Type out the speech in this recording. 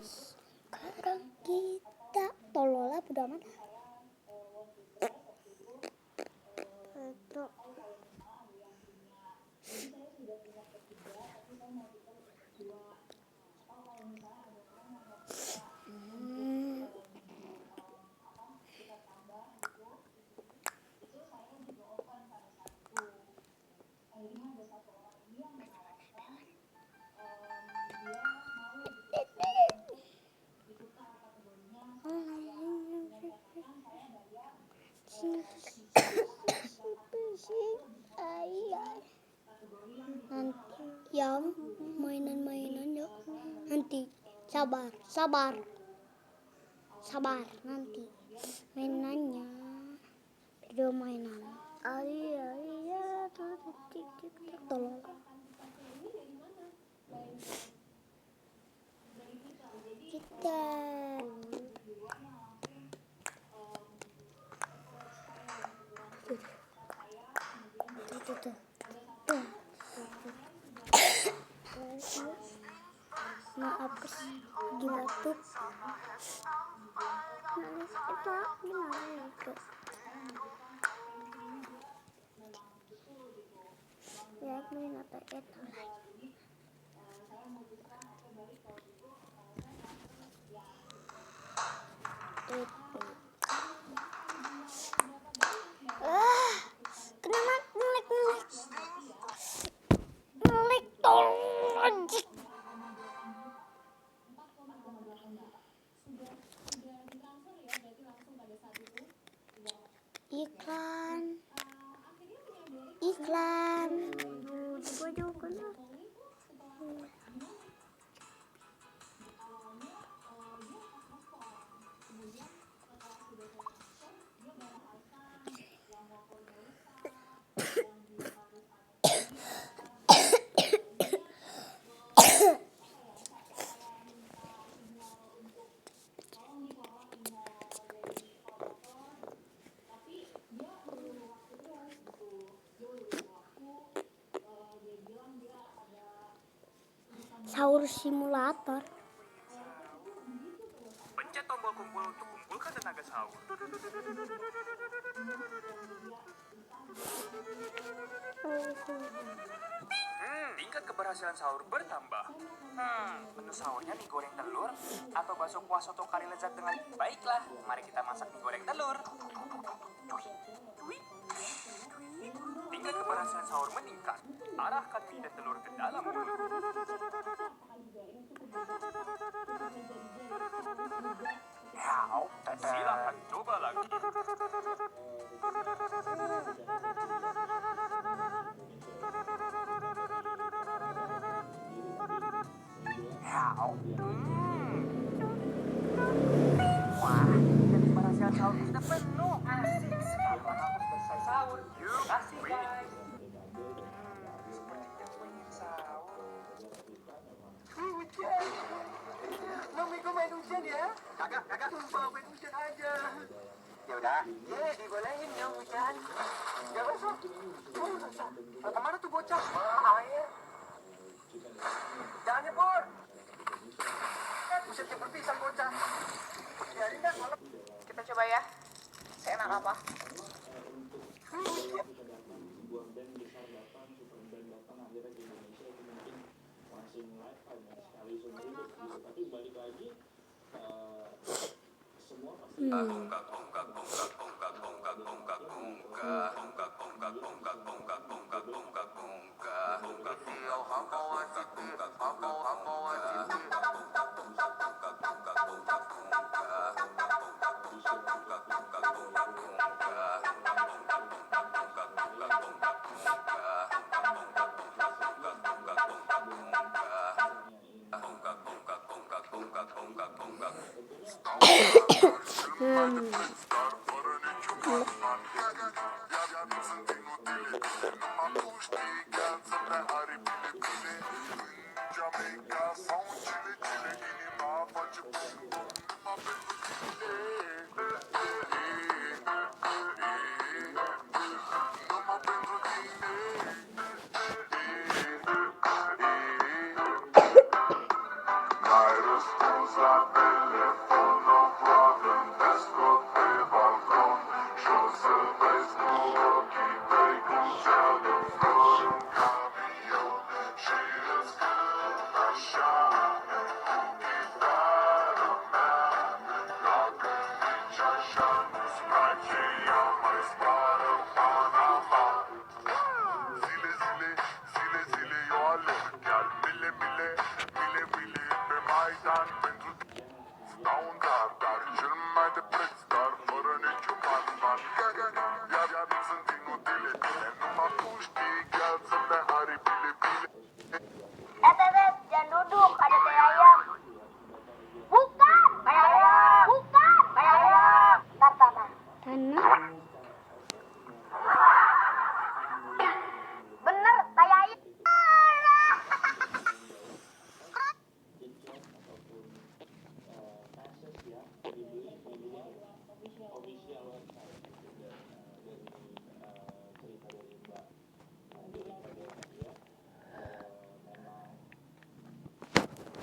Sekarang kita tolola udah mana? Nanti yang mainan-mainan yuk. Nanti sabar nanti mainannya video mainan. Tolong kita tuh. Maaf di batuk. Kita gimana itu? Ya, ini apa itu? Kenapa ngelik tolong. Iklan sahur simulator. Pencet tombol kumpul untuk kumpulkan tenaga sahur. Tingkat keberhasilan sahur bertambah. Menu sahurnya mie goreng telur atau bakso kuah soto kari lezat dengan baiklah. Mari kita masak mie goreng telur. Tingkat keberhasilan sahur meningkat. Arahkan mie dan telur ke dalam mulut. Silakan coba lagi. Wah, tingkat keberhasilan sahur sudah penuh. Asik. Sekarang aku selesai sahur. Yuk, kasih guys. Sepertinya aku ingin sahur. Hujan. Mamiku main hujan ya? Kakak. Sumpah main hujan aja. Ya udah. Dibolehin dong hujan. Gak masuk. Kemana tuh bocah? Air. Jangan nyebur. Buset nyebur pisang bocah. Biarin dah malam. Kita coba ya. Seenak apa? Sebuah band besar datang, super band datang akhirnya ke Indonesia itu mungkin langsung lifetime ya, sekali seumur hidup gitu. Tapi balik lagi semua pasti Beb, jangan duduk, ada teh ayam. Bukan, teh ayam. Bukan, teh ayam. Tanah. Bener, teh ayam. Tiket ataupun passes ya dibeli di official website